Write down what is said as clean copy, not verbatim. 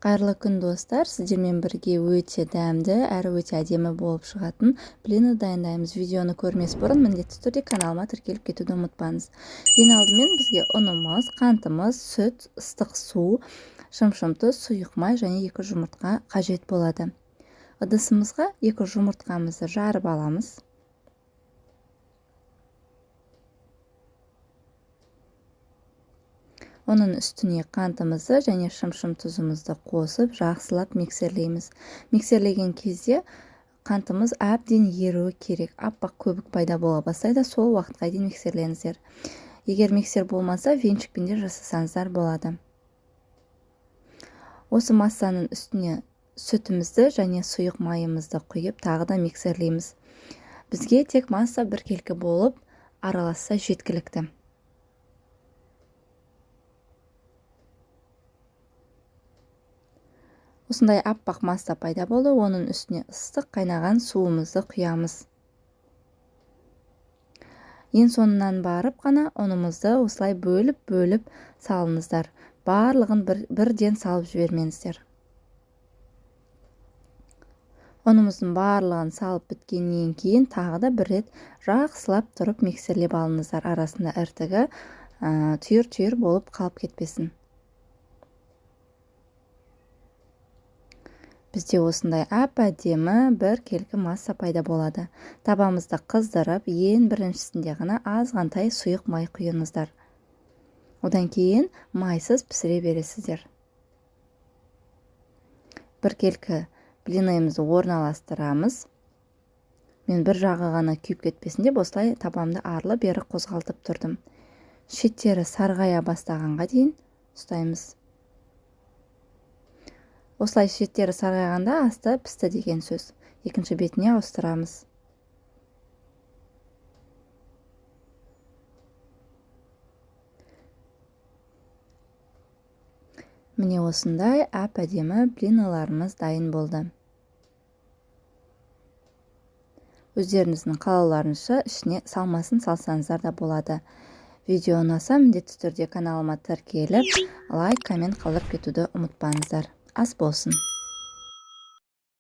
Қайырлы күн достар, сіздермен бірге өте дәмді, әрі өте әдемі болып шығатын блинді дайындаймыз. Видеоны көрмес бұрын міндетті түрде каналыма тіркеліп кетуді ұмытпаңыз. Ең алдымен бізге ұнымыз, қантымыз, сүт, ыстық су, шым-шымтыз, сұйық май және 2 жұмыртқа қажет болады. Ыдысымызға 2 жұмыртқамызды жарып аламыз. Оның үстіне қантымызды және шым-шым тұзымызды қосып, жақсылап миксерлейміз. Миксерлеген кезде қантымыз әбден еруі керек. Аппақ көбік пайда бола бастайды, сол уақытқа дейін миксерлеңіздер. Егер миксер болмаса, венчикпен де жасасаңыздар болады. Осы массаның үстіне сүтімізді және сұйық майымызды құйып, тағы да миксерлейміз. Бізге тек масса біркелкі болып араласса жеткілікті. Осындай аппақ масса пайда болды, оның үстіне ыстық қайнаған суымызды құямыз. Ең соңынан барып қана ұнымызды осылай бөліп салыңыздар. Барлығын бірден салып жібермеңіздер. Ұнымыздың барлығын салып біткеннен кейін тағы да бір рет жақсылап тұрып миксерлеп алыңыздар. Арасында іртігі түйір болып қалып кетпесін. Бізде осындай әп-әдемі біркелкі масса пайда болады. Табамызды қыздырып, ең біріншісінде ғана азғантай сұйық май құйыңыздар. Одан кейін майсыз пісіре бересіздер. Біркелкі блинымызды орналастырамыз. Мен бір жағы ғана күйіп кетпесін деп осылай табамды арлы-бері қозғалтып тұрдым. Шеттері сарғая бастағанға дейін ұстаймыз. Осылай шеттері сарғайғанда асты пісті деген сөз. Екінші бетіне ауыстырамыз. Міне осындай әп-әдемі блиналарымыз дайын болды. Өздеріңіздің қалауларыңызша ішіне салмасын салсаңыздар да болады. Видео ұнаса міндетті түрде каналыма тіркеліп, лайк, коммент қалдырып кетуді ұмытпаңыздар. Ас болсын.